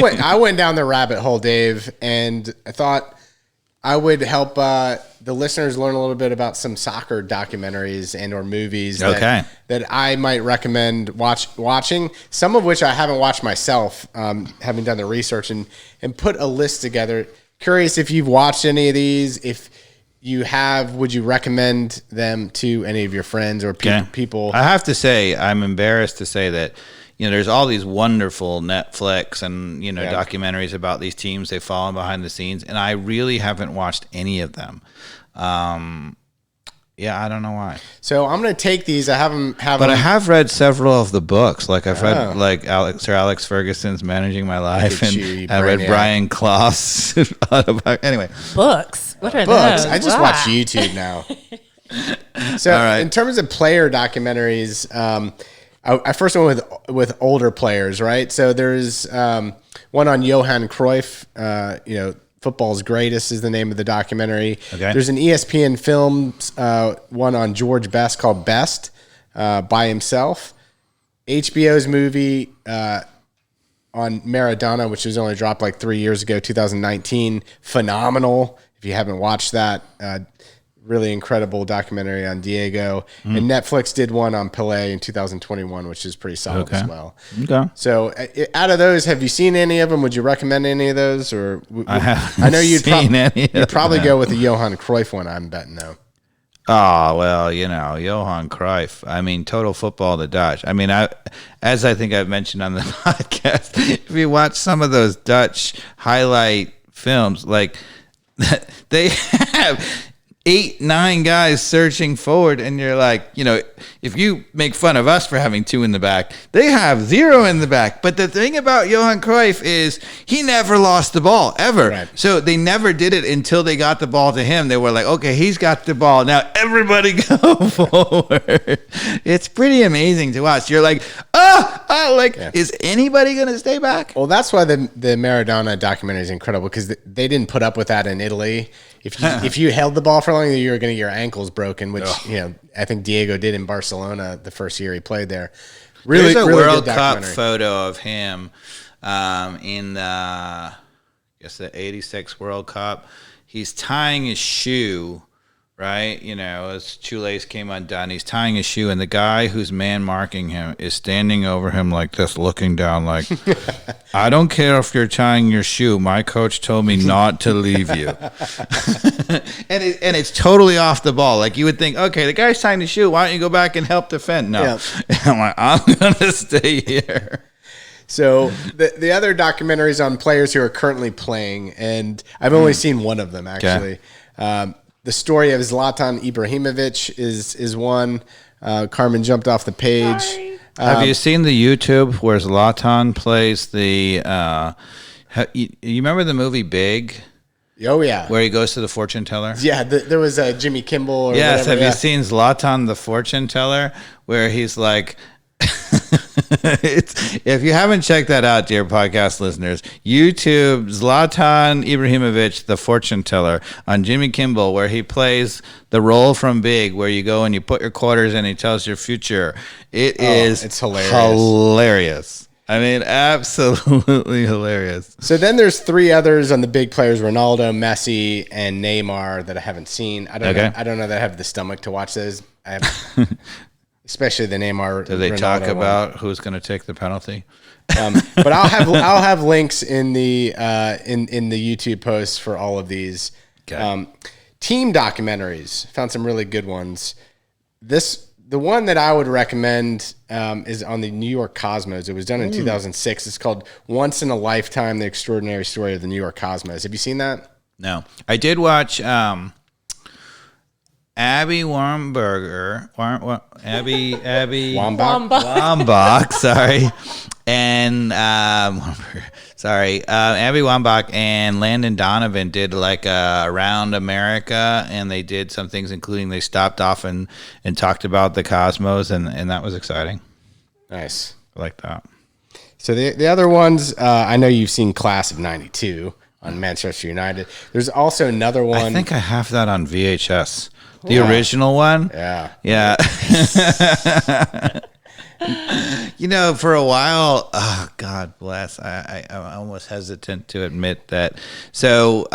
I went down the rabbit hole, Dave, and I thought I would help the listeners learn a little bit about some soccer documentaries and or movies that I might recommend watching, some of which I haven't watched myself, having done the research and put a list together. Curious if you've watched any of these. If you have, would you recommend them to any of your friends or people? I have to say, I'm embarrassed to say that, there's all these wonderful Netflix and, documentaries about these teams they've fallen behind the scenes, and I really haven't watched any of them. I don't know why. So I'm going to take these. I have read several of the books. Like I've read Sir Alex Ferguson's Managing My Life, and I read Brian Clough's anyway. Books? What are books? those? I just watch YouTube now. So in terms of player documentaries, I first went with older players, right? So there's one on Johan Cruyff, Football's Greatest is the name of the documentary. Okay. There's an ESPN Films one on George Best called Best by himself. HBO's movie on Maradona, which was only dropped like 3 years ago, 2019. Phenomenal. If you haven't watched that, really incredible documentary on Diego. And Netflix did one on Pelé in 2021, which is pretty solid as well. Okay. So out of those, have you seen any of them? Would you recommend any of those? Or I know you'd probably go with the Johan Cruyff one, I'm betting, though. Oh, well, Johan Cruyff. I mean, Total Football, the Dutch. I mean, as I think I've mentioned on the podcast, if you watch some of those Dutch highlight films, like they have 8-9 guys searching forward, and you're like, if you make fun of us for having 2 in the back, they have 0 in the back. But the thing about Johan Cruyff is he never lost the ball, ever. Right. So they never did it until they got the ball to him. They were like, okay, he's got the ball. Now everybody go forward. It's pretty amazing to watch. You're like, is anybody going to stay back? Well, that's why the Maradona documentary is incredible, because they didn't put up with that in Italy. If you held the ball for long, you were going to get your ankles broken, which I think Diego did in Barcelona the first year he played there. Really, there's a really World Cup photo of him in the 86 World Cup. He's tying his shoe, right? His shoelace came undone. He's tying his shoe, and the guy who's man marking him is standing over him like this, looking down like, I don't care if you're tying your shoe. My coach told me not to leave you. and it's totally off the ball. Like, you would think, okay, the guy's tying the shoe. Why don't you go back and help defend? No. Yeah. I'm like, I'm going to stay here. So the other documentaries on players who are currently playing, and I've only seen one of them, actually. Okay. The story of Zlatan Ibrahimovic is one. Carmen jumped off the page. Have you seen the YouTube where Zlatan plays the you remember the movie Big? Oh, yeah. Where he goes to the fortune teller? Yeah, there was Jimmy Kimmel or yes, whatever. Have you seen Zlatan the fortune teller, where he's like, if you haven't checked that out, dear podcast listeners, YouTube Zlatan Ibrahimovic, the fortune teller, on Jimmy Kimmel, where he plays the role from Big, where you go and you put your quarters in, he tells your future. It's hilarious. I mean, absolutely hilarious. So then there's 3 others on the big players: Ronaldo, Messi, and Neymar, that I haven't seen. I don't know that I have the stomach to watch those. Especially the Neymar. Do they Ronaldo talk one. about who's going to take the penalty? But I'll have links in the YouTube posts for all of these. Okay. Team documentaries. Found some really good ones. The one that I would recommend is on the New York Cosmos. It was done in 2006. It's called Once in a Lifetime: The Extraordinary Story of the New York Cosmos. Have you seen that? No. I did watch Abby Wambach, sorry, and Abby Wambach and Landon Donovan did like around America, and they did some things, including they stopped off and talked about the Cosmos, and that was exciting. Nice, I like that. So the other ones, I know you've seen Class of '92 on Manchester United. There's also another one. I think I have that on VHS. The original one? Yeah. Yeah. You know, for a while, oh, God bless, I'm almost hesitant to admit that. So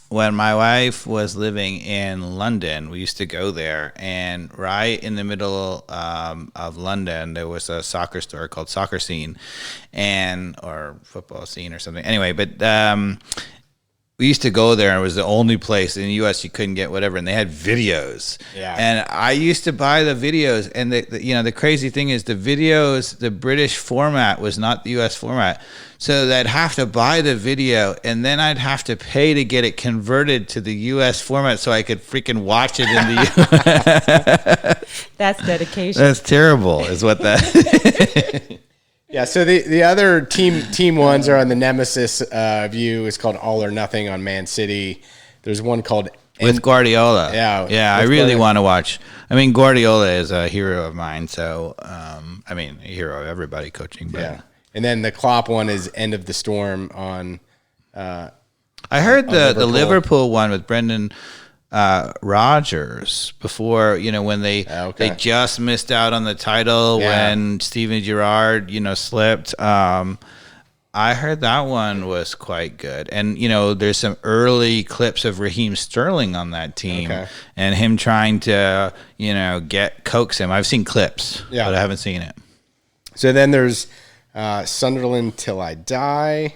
when my wife was living in London, we used to go there, and right in the middle of London, there was a soccer store called Soccer Scene, or Football Scene or something. Anyway, but we used to go there, and it was the only place in the U.S. you couldn't get whatever, and they had videos. Yeah. And I used to buy the videos, and the crazy thing is the videos, the British format was not the U.S. format. So I'd have to buy the video, and then I'd have to pay to get it converted to the U.S. format so I could freaking watch it in the U.S. That's dedication. That's terrible, is what that. Yeah, so the other team ones are on the Nemesis view. It's called All or Nothing on Man City. There's one called With Guardiola. Yeah. I really want to watch. I mean, Guardiola is a hero of mine, so I mean, a hero of everybody coaching. But. Yeah, and then the Klopp one is End of the Storm on. I heard the Liverpool one with Brendan Rodgers before, when they just missed out on the title when Steven Gerrard, slipped. I heard that one was quite good. And, there's some early clips of Raheem Sterling on that team and him trying to, coax him. I've seen clips, but I haven't seen it. So then there's Sunderland Till I Die.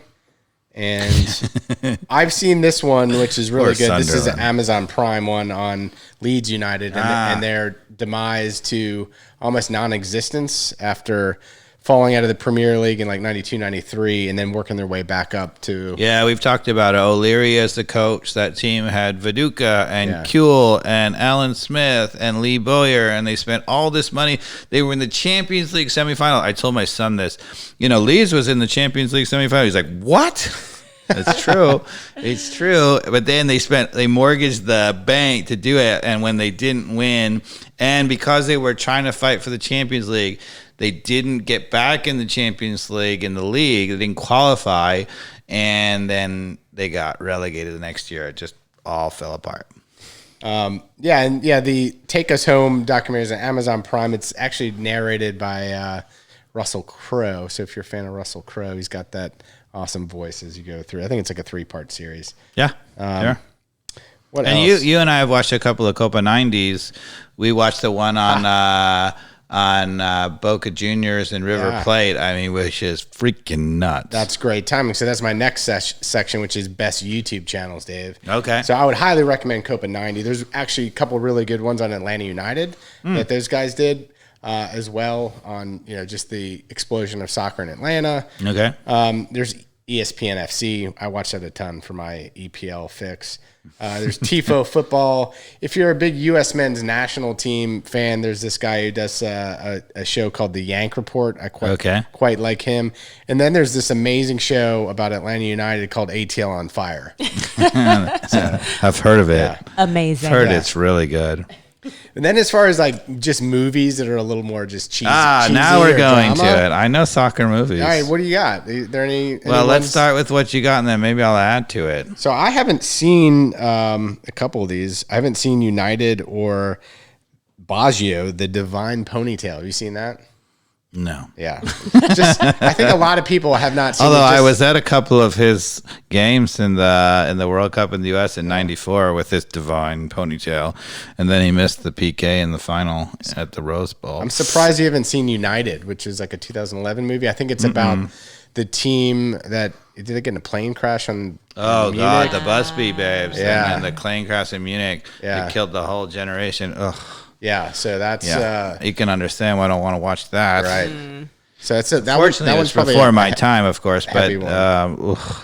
And I've seen this one, which is really good. This is an Amazon Prime one on Leeds United and their demise to almost non-existence after falling out of the Premier League in like 92, 93, and then working their way back up to... Yeah, we've talked about it. O'Leary as the coach. That team had Viduka and Kuehl and Alan Smith and Lee Bowyer, and they spent all this money. They were in the Champions League semifinal. I told my son this. Leeds was in the Champions League semifinal. He's like, what? It's true. It's true. But then they mortgaged the bank to do it, and when they didn't win, and because they were trying to fight for the Champions League, they didn't get back in the Champions League in the league. They didn't qualify, and then they got relegated the next year. It just all fell apart. The Take Us Home documentary is on Amazon Prime. It's actually narrated by Russell Crowe. So if you're a fan of Russell Crowe, he's got that awesome voice as you go through. I think it's like a 3-part series. Yeah. What and else? you and I have watched a couple of Copa90s. We watched the one on Boca Juniors and River Plate. I mean, which is freaking nuts. That's great timing. So that's my next section, which is best YouTube channels, Dave. Okay. So I would highly recommend Copa90. There's actually a couple really good ones on Atlanta United that those guys did as well on, just the explosion of soccer in Atlanta. Okay. There's ESPN FC. I watch that a ton for my EPL fix. There's Tifo Football. If you're a big U.S. men's national team fan, there's this guy who does a show called the Yank Report. I quite like him. And then there's this amazing show about Atlanta United called ATLONFIRE. I've heard of it. Yeah. Amazing. Heard it's really good. And then as far as like just movies that are a little more just cheesy. Now we're going drama, to it. I know soccer movies. All right, what do you got? Are there any Well, let's ones? start with what you got, and then maybe I'll add to it. So I haven't seen a couple of these. I haven't seen United or Baggio, the Divine Ponytail. Have you seen that? No. Yeah. I think a lot of people have not seen Although it. I was at a couple of his games in the World Cup in the U.S. in '94 with his Divine Ponytail, and then he missed the PK in the final at the Rose Bowl. I'm surprised you haven't seen United, which is like a 2011 movie. I think it's about the team that did they get in a plane crash on Munich? God, the Busby Babes, Yeah. and the plane crash in Munich. Yeah. It killed the whole generation. Ugh. Yeah, so that's You can understand why I don't want to watch that. right. So that's it. Fortunately, that it one's was probably before my time, of course, but heavy one.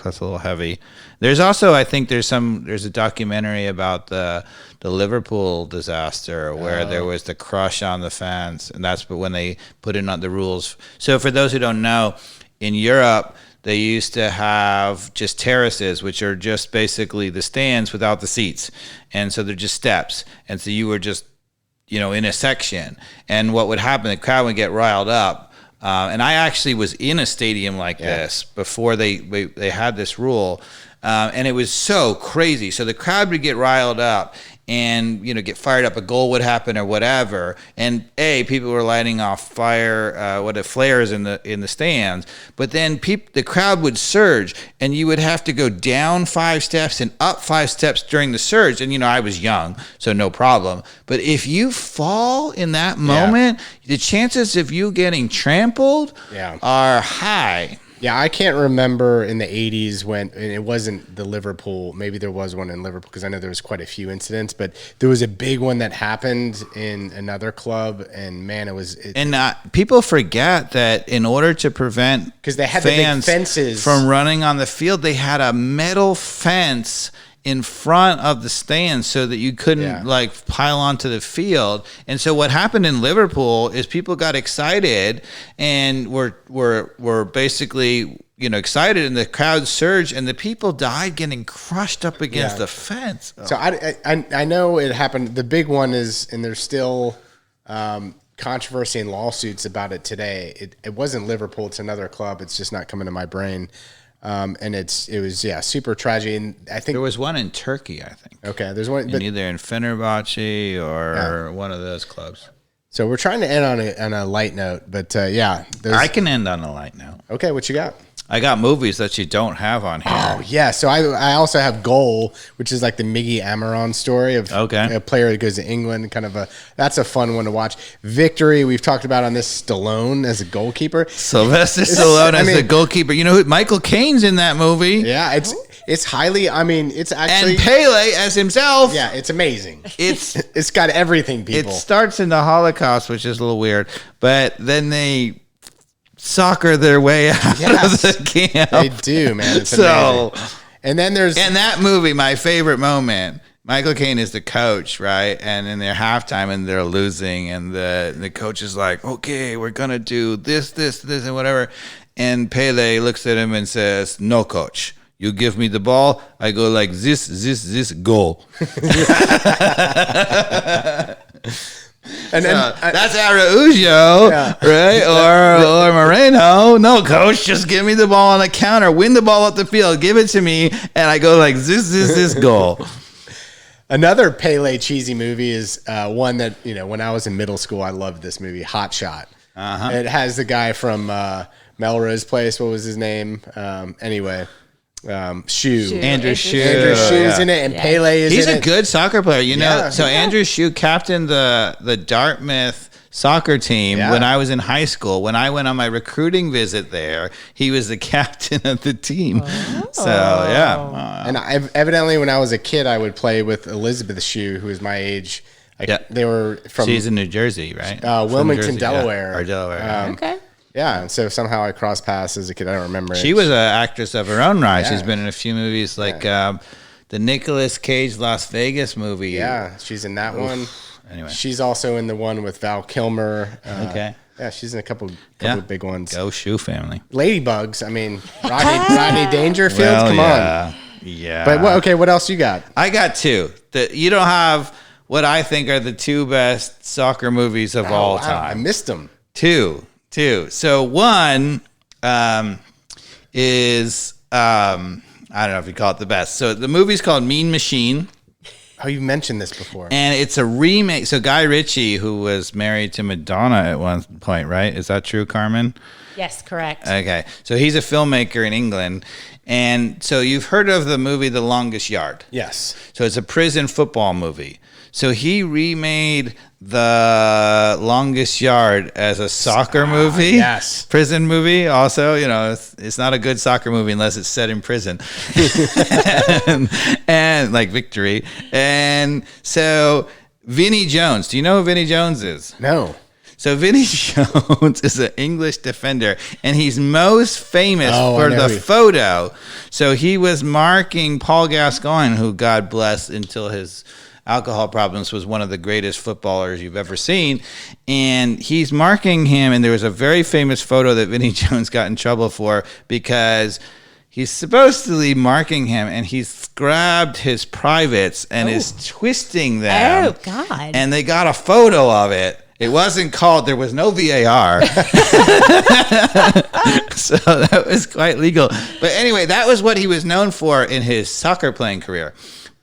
that's a little heavy. There's also, I think, there's a documentary about the Liverpool disaster where there was the crush on the fans, and that's when they put in on the rules. So for those who don't know, in Europe, they used to have just terraces, which are just basically the stands without the seats, and so they're just steps, and so you were just in a section, and what would happen, the crowd would get riled up. And I actually was in a stadium like this before they had this rule, and it was so crazy. So the crowd would get riled up, and get fired up, a goal would happen or whatever, and people were lighting off flares in the stands, but then the crowd would surge, and you would have to go down 5 steps and up 5 steps during the surge. And I was young, so no problem. But if you fall in that moment, the chances of you getting trampled are high. Yeah, I can't remember in the 80s when, and it wasn't the Liverpool, maybe there was one in Liverpool because I know there was quite a few incidents, but there was a big one that happened in another club, and man, people forget that in order to prevent because they had the big fences from running on the field, they had a metal fence in front of the stands so that you couldn't pile onto the field. And so what happened in Liverpool is people got excited and were basically excited, and the crowd surged, and the people died getting crushed up against the fence. So I know it happened. The big one is, and there's still controversy and lawsuits about it today. It wasn't Liverpool, it's another club. It's just not coming to my brain. And it was super tragic. And I think there was one in Turkey. I think. Okay, there's one either in Fenerbahce or one of those clubs. So we're trying to end on a light note, but I can end on a light note. Okay, what you got? I got movies that you don't have on here. Oh, yeah. So I also have Goal, which is like the Miggy Amaron story of a player that goes to England. That's a fun one to watch. Victory, we've talked about on this, Stallone as a goalkeeper. Sylvester Stallone as a goalkeeper. You know who? Michael Caine's in that movie. Yeah, it's highly, it's actually... And Pele as himself. Yeah, it's amazing. It's got everything, people. It starts in the Holocaust, which is a little weird, but then they... soccer their way out of the camp. They do, man. It's amazing. And then there's... In that movie, my favorite moment, Michael Caine is the coach, right? And in their halftime, and they're losing, and the coach is like, okay, we're going to do this, and whatever. And Pele looks at him and says, no, coach. You give me the ball, I go like this, goal. And then that's Araujo, right? Or Moreno. No, coach, just give me the ball on the counter. Win the ball up the field. Give it to me, and I go like this goal. Another Pele cheesy movie is one that when I was in middle school, I loved this movie, Hotshot. It has the guy from Melrose Place. What was his name? Andrew Shue's in it, and Pele is in it. He's a good soccer player, So Andrew Shue captained the Dartmouth soccer team when I was in high school. When I went on my recruiting visit there, he was the captain of the team. So and evidently when I was a kid, I would play with Elizabeth Shue, who is my age. They were from... She's in New Jersey, right? Wilmington, Delaware. Or Delaware. Okay. Yeah, and so somehow I crossed paths as a kid. I don't remember. She was an actress of her own right. She's been in a few movies like the Nicolas Cage Las Vegas movie. Yeah, she's in that one. Anyway. She's also in the one with Val Kilmer. Okay. Yeah, she's in a couple of big ones. Go Shoe family. Ladybugs. Rodney Dangerfield. Come on. Yeah. But what else you got? I got two. You don't have what I think are the two best soccer movies of all time. I missed them. Two. So one is I don't know if you call it the best. So the movie's called Mean Machine. Oh, you mentioned this before. And it's a remake. So Guy Ritchie, who was married to Madonna at one point, right? Is that true, Carmen? Yes, correct. Okay. So he's a filmmaker in England. And so you've heard of the movie The Longest Yard. Yes. So it's a prison football movie. So he remade The Longest Yard as a soccer movie. Yes. Prison movie also. It's not a good soccer movie unless it's set in prison. and like Victory. And so Vinnie Jones. Do you know who Vinnie Jones is? No. So Vinnie Jones is an English defender, and he's most famous for the photo. So he was marking Paul Gascoigne, who, God bless, until his alcohol problems, was one of the greatest footballers you've ever seen. And he's marking him, and there was a very famous photo that Vinnie Jones got in trouble for because he's supposed to be marking him, and he's grabbed his privates and is twisting them. Oh, God. And they got a photo of it. It wasn't called, there was no VAR. So that was quite legal. But anyway, that was what he was known for in his soccer playing career.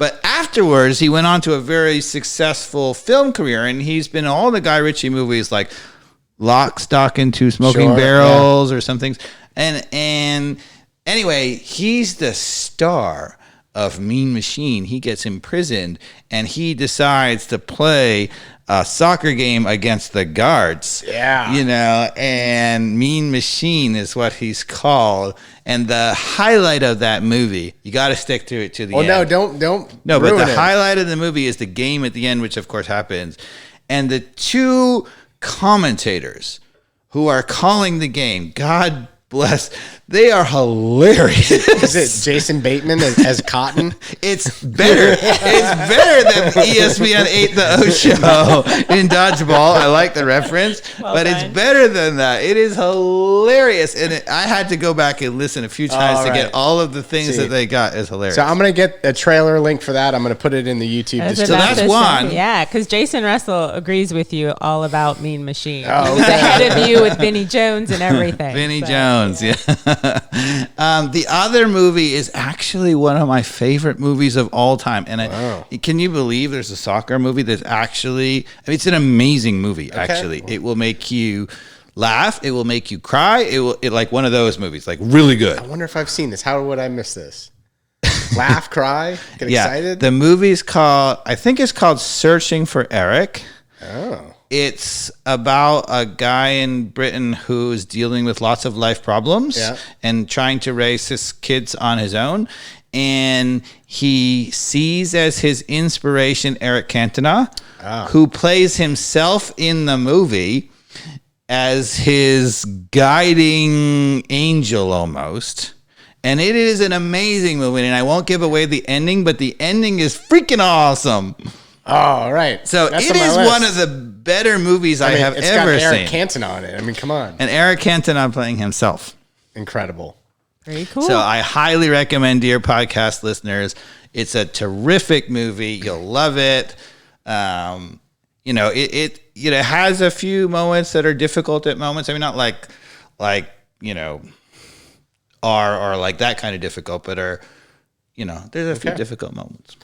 But afterwards, he went on to a very successful film career, and he's been in all the Guy Ritchie movies like Lock, Stock, and Two Smoking Barrels or some things. And anyway, he's the star of Mean Machine. He gets imprisoned, and he decides to play a soccer game against the guards. Yeah. You know, and Mean Machine is what he's called. And the highlight of that movie, you got to stick to it to the end. No, don't. No, but the it. highlight of the movie is the game at the end, which of course happens. And the two commentators who are calling the game, God bless, they are hilarious. Is it Jason Bateman as Cotton? It's better. It's better than ESPN 8 The O Show in Dodgeball. I like the reference, but it's better than that. It is hilarious. And I had to go back and listen a few times to get all of the things that they got. Is hilarious. So I'm going to get a trailer link for that. I'm going to put it in the YouTube description. So that's one. Yeah, because Jason Russell agrees with you all about Mean Machine. Oh, he's ahead of you with Vinnie Jones and everything. Vinnie Jones, yeah. The other movie is actually one of my favorite movies of all time. And can you believe there's a soccer movie that's actually, I mean, it's an amazing movie, actually. It will make you laugh. It will make you cry. It like one of those movies, like really good. I wonder if I've seen this. How would I miss this? Laugh, cry, get excited? The movie's called, I think it's called Searching for Eric. Oh. It's about a guy in Britain who's dealing with lots of life problems and trying to raise his kids on his own. And he sees as his inspiration Eric Cantona, who plays himself in the movie as his guiding angel almost. And it is an amazing movie. And I won't give away the ending, but the ending is freaking awesome. Oh, right. So it is one of the better movies I have ever seen. It's got Eric Cantona on it. I mean, come on. And Eric Cantona playing himself. Incredible. Very cool. So I highly recommend, dear podcast listeners, it's a terrific movie. You'll love it. You know, it has a few moments that are difficult at moments. I mean, not like you know, are like that kind of difficult, but are, you know, there's a few difficult moments.